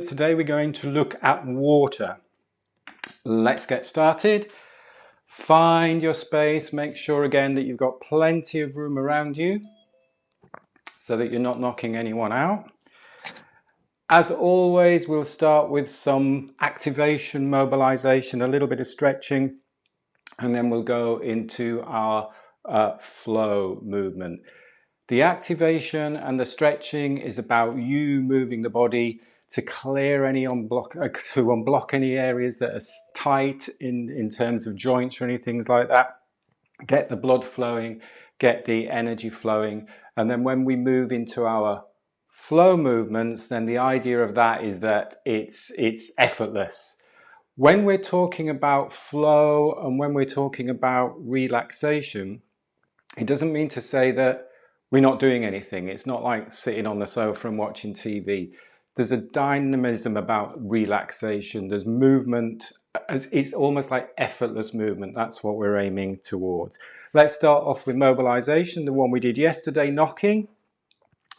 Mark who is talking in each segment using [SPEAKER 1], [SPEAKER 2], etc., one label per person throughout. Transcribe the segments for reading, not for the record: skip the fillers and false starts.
[SPEAKER 1] Today we're going to look at water. Let's get started. Find your space. Make sure again that you've got plenty of room around you so that you're not knocking anyone out. As always, we'll start with some activation, mobilization, a little bit of stretching, and then we'll go into our flow movement. The activation and the stretching is about you moving the body to clear any to unblock any areas that are tight in terms of joints or anything like that. Get the blood flowing, get the energy flowing, and then when we move into our flow movements, then the idea of that is that it's effortless. When we're talking about flow and when we're talking about relaxation, it doesn't mean to say that we're not doing anything. It's not like sitting on the sofa and watching TV. There's a dynamism about relaxation. There's movement. It's almost like effortless movement. That's what we're aiming towards. Let's start off with mobilization, the one we did yesterday, knocking.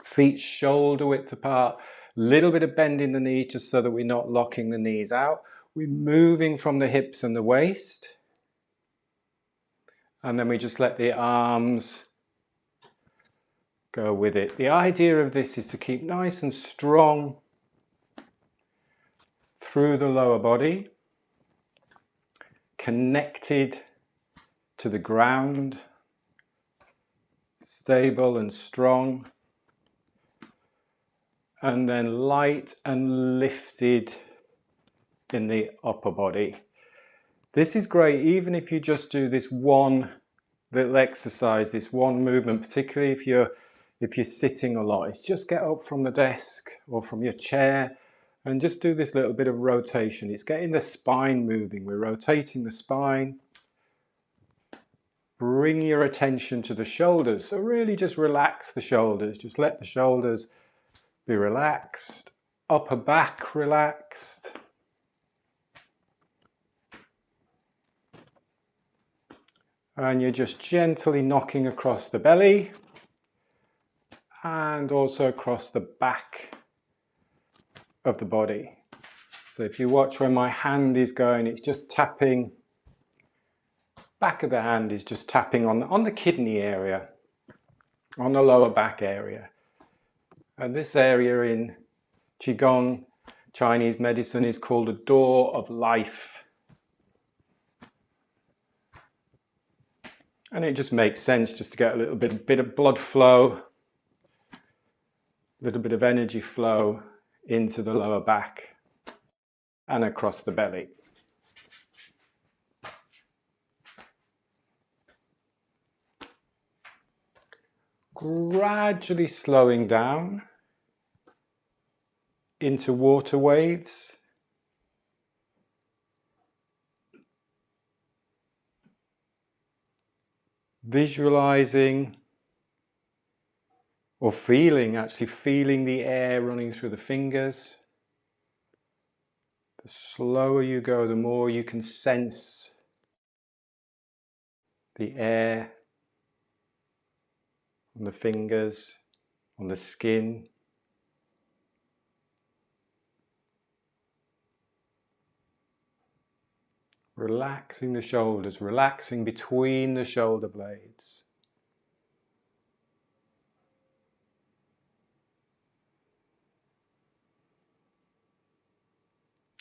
[SPEAKER 1] Feet shoulder width apart. Little bit of bend in the knees just so that we're not locking the knees out. We're moving from the hips and the waist. And then we just let the arms go with it. The idea of this is to keep nice and strong through the lower body, connected to the ground, stable and strong, and then light and lifted in the upper body. This is great even if you just do this one little exercise, this one movement, particularly if you're sitting a lot. It's just get up from the desk or from your chair and just do this little bit of rotation. It's getting the spine moving. We're rotating the spine. Bring your attention to the shoulders. So really just relax the shoulders. Just let the shoulders be relaxed. Upper back relaxed. And you're just gently knocking across the belly and also across the back of the body. So if you watch where my hand is going, it's just tapping, back of the hand is just tapping on the kidney area, on the lower back area. And this area in Qigong, Chinese medicine, is called a door of life. And it just makes sense just to get a little bit of blood flow, a little bit of energy flow into the lower back and across the belly. Gradually slowing down into water waves. Visualizing or actually feeling the air running through the fingers. The slower you go, the more you can sense the air on the fingers, on the skin. Relaxing the shoulders, relaxing between the shoulder blades.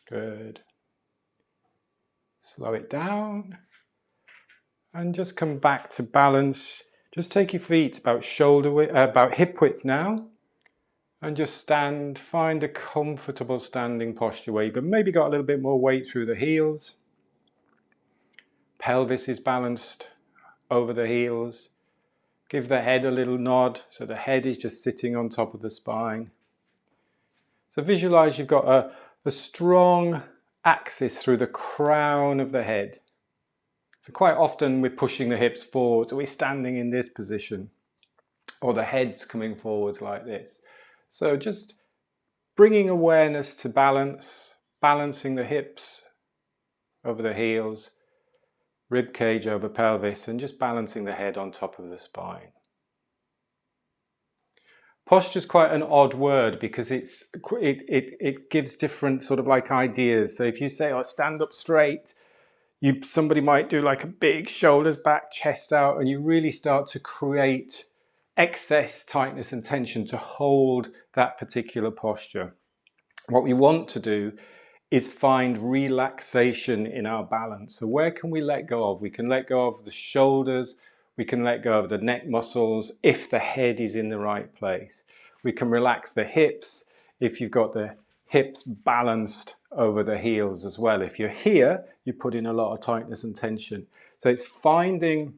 [SPEAKER 1] Good. Slow it down and just come back to balance. Just take your feet about hip width now and just stand. Find a comfortable standing posture where you've maybe got a little bit more weight through the heels. Pelvis is balanced over the heels. Give the head a little nod so the head is just sitting on top of the spine. So visualize you've got a strong axis through the crown of the head. So quite often we're pushing the hips forward, so we're standing in this position, or the head's coming forward like this. So just bringing awareness to balance, balancing the hips over the heels, rib cage over pelvis, and just balancing the head on top of the spine. Posture is quite an odd word because it gives different sort of like ideas. So if you say, oh, stand up straight, somebody might do like a big shoulders back, chest out, and you really start to create excess tightness and tension to hold that particular posture. What we want to do is find relaxation in our balance. So where can we let go of? We can let go of the shoulders, we can let go of the neck muscles if the head is in the right place. We can relax the hips if you've got the hips balanced over the heels as well. If you're here, you put in a lot of tightness and tension. So it's finding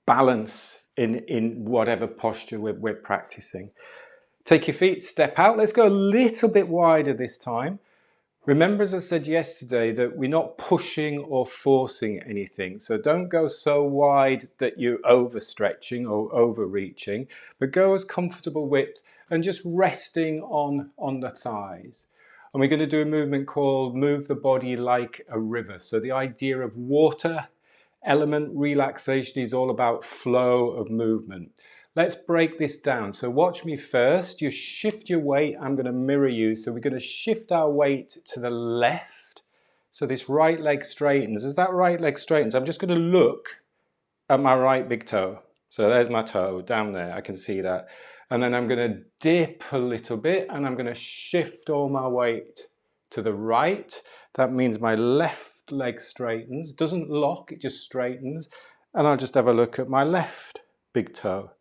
[SPEAKER 1] balance in whatever posture we're practicing. Take your feet, step out. Let's go a little bit wider this time. Remember, as I said yesterday, that we're not pushing or forcing anything. So don't go so wide that you're overstretching or overreaching, but go as comfortable width and just resting on the thighs. And we're going to do a movement called move the body like a river. So the idea of water element relaxation is all about flow of movement. Let's break this down. So watch me first. You shift your weight. I'm going to mirror you. So we're going to shift our weight to the left. So this right leg straightens. As that right leg straightens, I'm just going to look at my right big toe. So there's my toe down there. I can see that. And then I'm going to dip a little bit and I'm going to shift all my weight to the right. That means my left leg straightens. Doesn't lock, it just straightens. And I'll just have a look at my left big toe.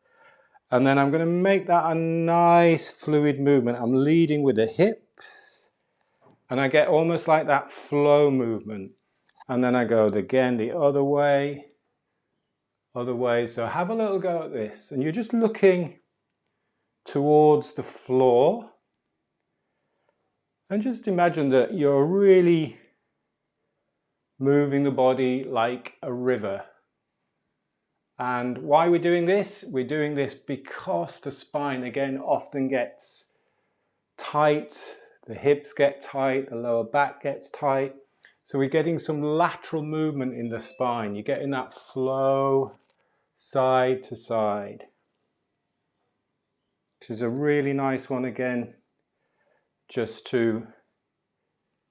[SPEAKER 1] And then I'm going to make that a nice fluid movement. I'm leading with the hips. And I get almost like that flow movement. And then I go again the other way. So have a little go at this. And you're just looking towards the floor. And just imagine that you're really moving the body like a river. And why we're doing this? We're doing this because the spine, again, often gets tight. The hips get tight, the lower back gets tight. So we're getting some lateral movement in the spine. You're getting that flow side to side. Which is a really nice one again, just to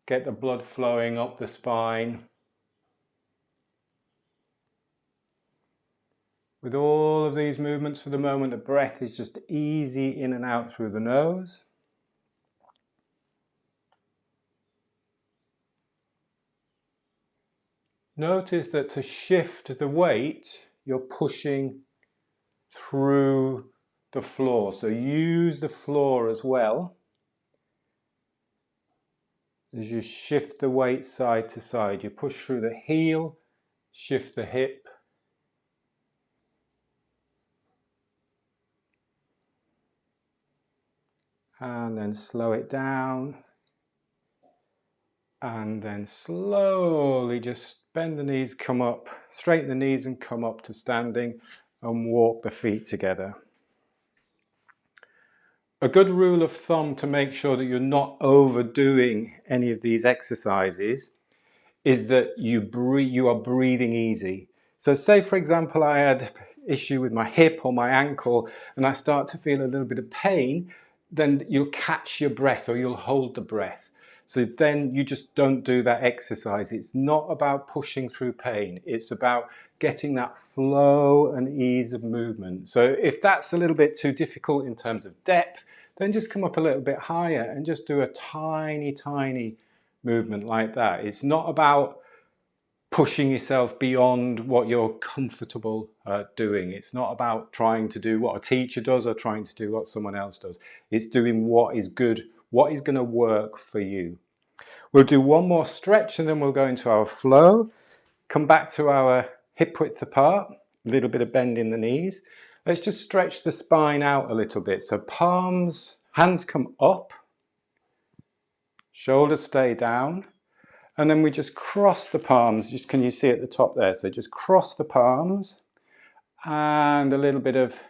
[SPEAKER 1] get the blood flowing up the spine. With all of these movements for the moment, the breath is just easy in and out through the nose. Notice that to shift the weight, you're pushing through the floor. So use the floor as well as you shift the weight side to side. You push through the heel, shift the hip. And then slow it down. And then slowly just bend the knees, come up, straighten the knees and come up to standing and walk the feet together. A good rule of thumb to make sure that you're not overdoing any of these exercises is that you are breathing easy. So say, for example, I had issue with my hip or my ankle and I start to feel a little bit of pain, then you'll catch your breath or you'll hold the breath. So then you just don't do that exercise. It's not about pushing through pain. It's about getting that flow and ease of movement. So if that's a little bit too difficult in terms of depth, then just come up a little bit higher and just do a tiny, tiny movement like that. It's not about pushing yourself beyond what you're comfortable doing. It's not about trying to do what a teacher does or trying to do what someone else does. It's doing what is good, what is going to work for you. We'll do one more stretch and then we'll go into our flow. Come back to our hip width apart, a little bit of bend in the knees. Let's just stretch the spine out a little bit. So palms, hands come up, shoulders stay down. And then we just cross the palms, just can you see at the top there? So just cross the palms and a little bit of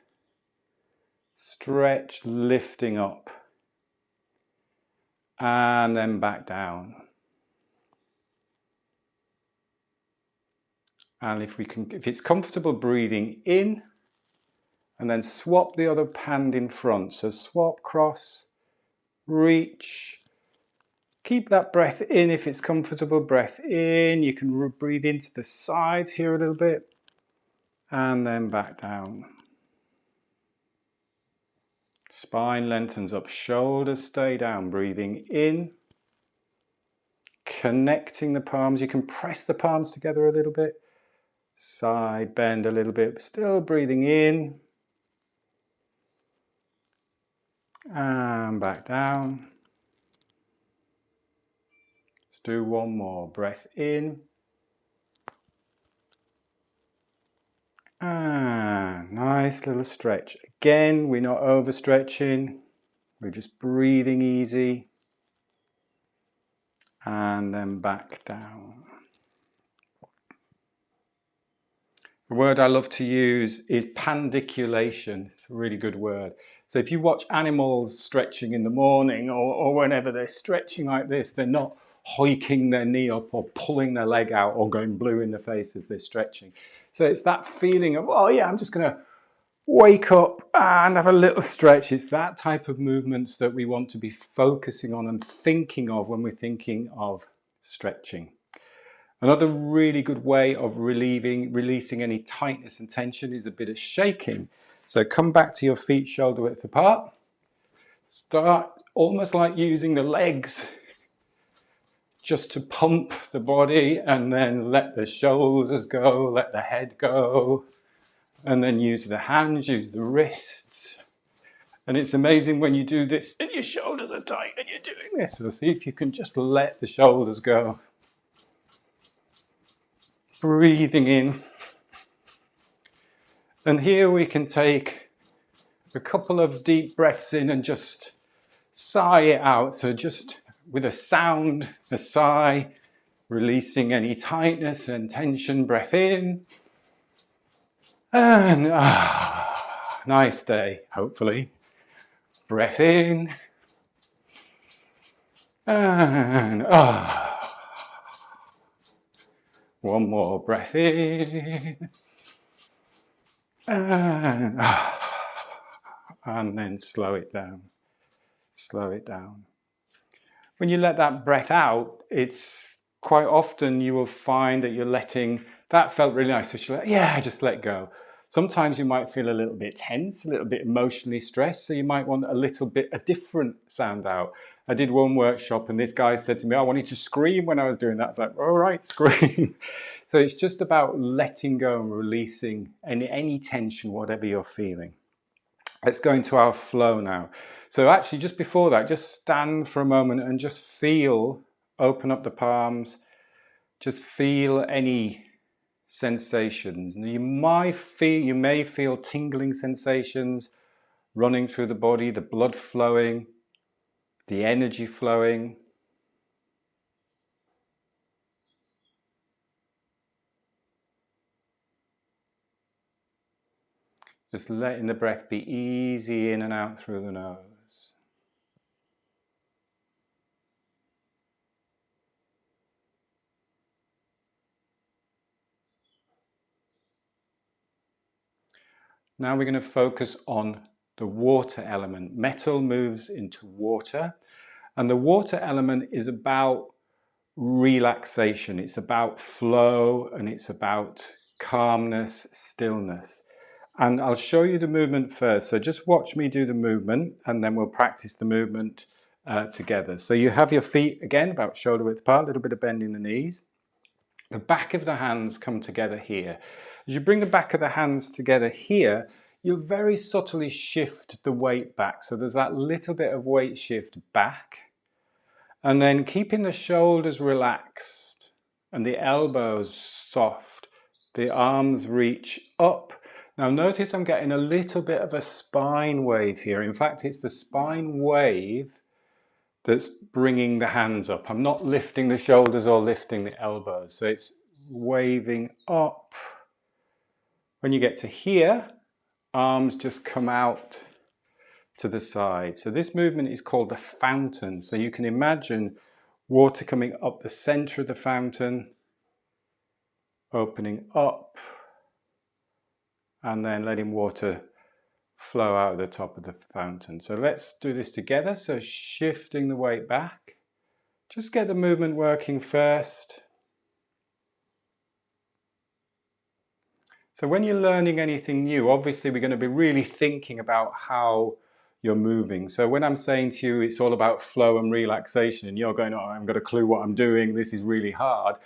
[SPEAKER 1] stretch, lifting up and then back down. And if it's comfortable, breathing in and then swap the other hand in front. So swap, cross, reach. Keep that breath in if it's comfortable, breath in. You can breathe into the sides here a little bit, and then back down. Spine lengthens up, shoulders stay down, breathing in. Connecting the palms, you can press the palms together a little bit. Side bend a little bit, still breathing in. And back down. Let's do one more, breath in. And nice little stretch. Again, we're not overstretching, we're just breathing easy. And then back down. The word I love to use is pandiculation. It's a really good word. So if you watch animals stretching in the morning or whenever they're stretching like this, they're not hiking their knee up or pulling their leg out or going blue in the face as they're stretching. So it's that feeling of, oh yeah, I'm just going to wake up and have a little stretch. It's that type of movements that we want to be focusing on and thinking of when we're thinking of stretching. Another really good way of releasing any tightness and tension is a bit of shaking. So come back to your feet shoulder width apart. Start almost like using the legs just to pump the body, and then let the shoulders go, let the head go, and then use the hands, use the wrists. And it's amazing when you do this and your shoulders are tight and you're doing this. So see if you can just let the shoulders go. Breathing in. And here we can take a couple of deep breaths in and just sigh it out. So just with a sound, a sigh, releasing any tightness and tension, breath in. And nice day, hopefully. Breath in. And one more breath in. And then slow it down. Slow it down. When you let that breath out, it's quite often you will find that you're letting, that felt really nice. So she's like, yeah, just let go. Sometimes you might feel a little bit tense, a little bit emotionally stressed. So you might want a different sound out. I did one workshop and this guy said to me, I wanted to scream when I was doing that. It's like, all right, scream. So it's just about letting go and releasing any tension, whatever you're feeling. Let's go into our flow now. So actually just before that, just stand for a moment and just feel, open up the palms, just feel any sensations. And you may feel tingling sensations running through the body, the blood flowing, the energy flowing. Just letting the breath be easy in and out through the nose. Now we're going to focus on the water element. Metal moves into water, and the water element is about relaxation. It's about flow, and it's about calmness, stillness. And I'll show you the movement first. So just watch me do the movement, and then we'll practice the movement together. So you have your feet again about shoulder width apart, a little bit of bend in the knees. The back of the hands come together here. As you bring the back of the hands together here, you'll very subtly shift the weight back. So there's that little bit of weight shift back. And then keeping the shoulders relaxed and the elbows soft, the arms reach up. Now notice I'm getting a little bit of a spine wave here. In fact, it's the spine wave that's bringing the hands up. I'm not lifting the shoulders or lifting the elbows. So it's waving up. When you get to here, arms just come out to the side. So this movement is called the fountain. So you can imagine water coming up the center of the fountain, opening up, and then letting water flow out of the top of the fountain. So let's do this together. So shifting the weight back. Just get the movement working first. So when you're learning anything new, obviously we're going to be really thinking about how you're moving. So when I'm saying to you it's all about flow and relaxation and you're going, oh, I haven't got a clue what I'm doing, this is really hard,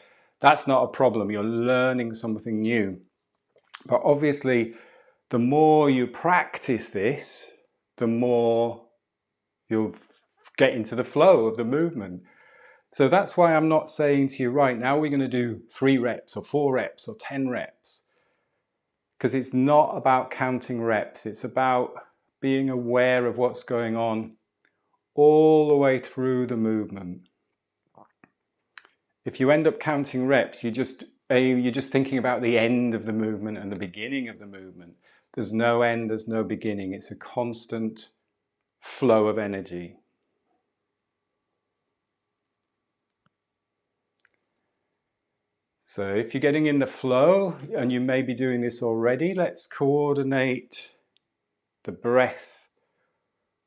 [SPEAKER 1] that's not a problem. You're learning something new. But obviously the more you practice this, the more you'll get into the flow of the movement. So that's why I'm not saying to you, right now we're going to do 3 reps or 4 reps or 10 reps. Because it's not about counting reps, it's about being aware of what's going on all the way through the movement. If you end up counting reps, you're just thinking about the end of the movement and the beginning of the movement. There's no end, there's no beginning. It's a constant flow of energy. So if you're getting in the flow, and you may be doing this already, let's coordinate the breath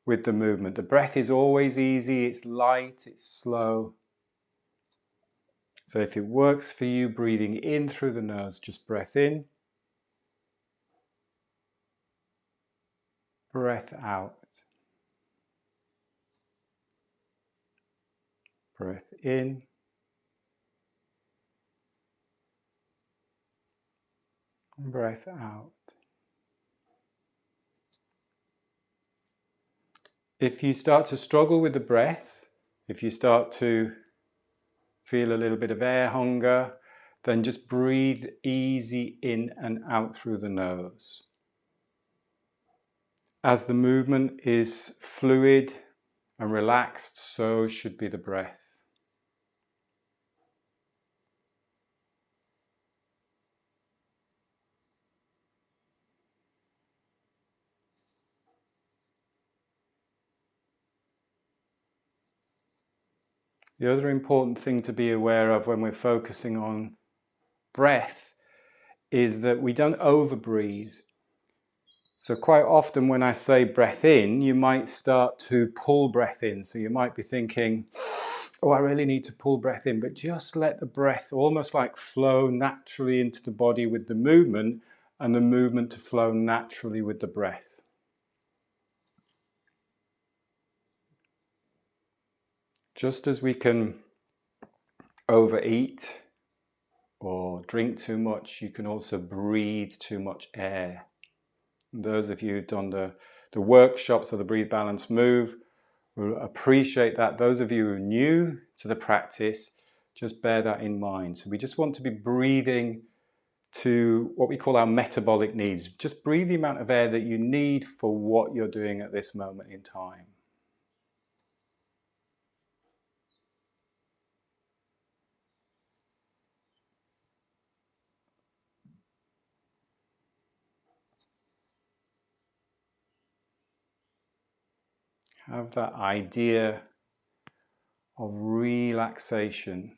[SPEAKER 1] with the movement. The breath is always easy, it's light, it's slow. So if it works for you, breathing in through the nose, just breath in, breath out, breath in, breath out. If you start to struggle with the breath, if you start to feel a little bit of air hunger, then just breathe easy in and out through the nose. As the movement is fluid and relaxed, so should be the breath. The other important thing to be aware of when we're focusing on breath is that we don't overbreathe. So quite often when I say breath in, you might start to pull breath in. So you might be thinking, oh, I really need to pull breath in, but just let the breath almost like flow naturally into the body with the movement, and the movement to flow naturally with the breath. Just as we can overeat or drink too much, you can also breathe too much air. And those of you who've done the workshops of the Breathe Balance Move will appreciate that. Those of you who are new to the practice, just bear that in mind. So we just want to be breathing to what we call our metabolic needs. Just breathe the amount of air that you need for what you're doing at this moment in time. Have that idea of relaxation.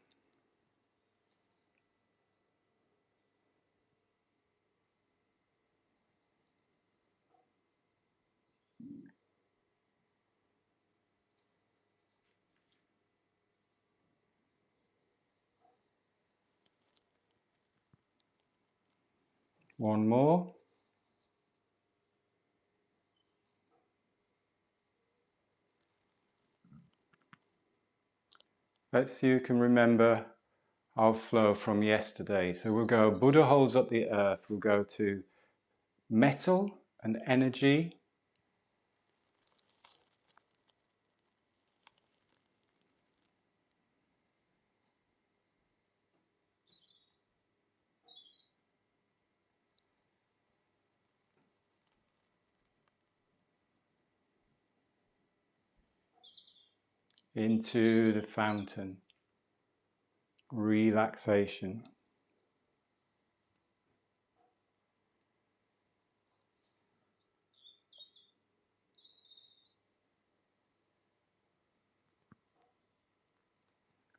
[SPEAKER 1] One more. Let's see who can remember our flow from yesterday. So we'll go Buddha holds up the earth. We'll go to metal and energy. Into the fountain. Relaxation.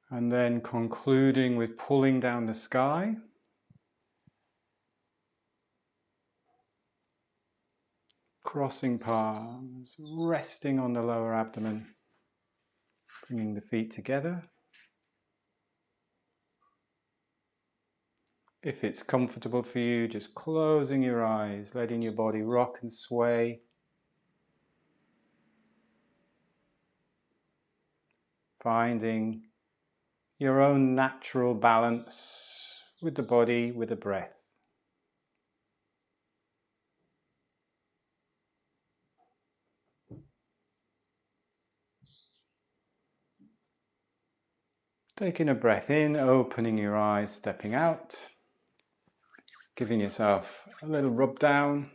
[SPEAKER 1] And then concluding with pulling down the sky. Crossing palms, resting on the lower abdomen, bringing the feet together. If it's comfortable for you, just closing your eyes, letting your body rock and sway. Finding your own natural balance with the body, with the breath. Taking a breath in, opening your eyes, stepping out, giving yourself a little rub down,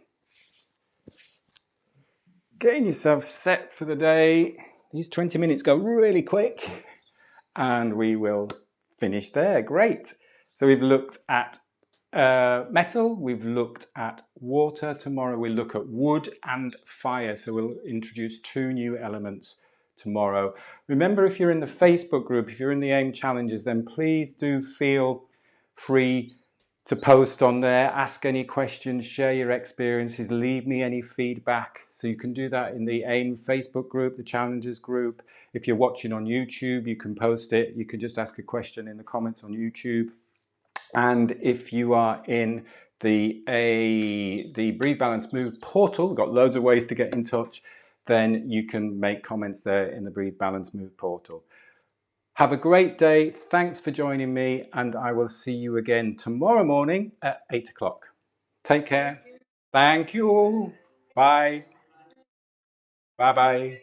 [SPEAKER 1] getting yourself set for the day. These 20 minutes go really quick and we will finish there. Great. So we've looked at metal, we've looked at water. Tomorrow we'll look at wood and fire. So we'll introduce 2 new elements tomorrow. Remember, if you're in the Facebook group, if you're in the AIM challenges, then please do feel free to post on there, ask any questions, share your experiences, leave me any feedback. So you can do that in the AIM Facebook group, the challenges group. If you're watching on YouTube, you can post it. You can just ask a question in the comments on YouTube. And if you are in the Breathe, Balance, Move portal, we've got loads of ways to get in touch, then you can make comments there in the Breathe, Balance, Move portal. Have a great day. Thanks for joining me, and I will see you again tomorrow morning at 8 o'clock. Take care. Thank you. Bye. Bye-bye.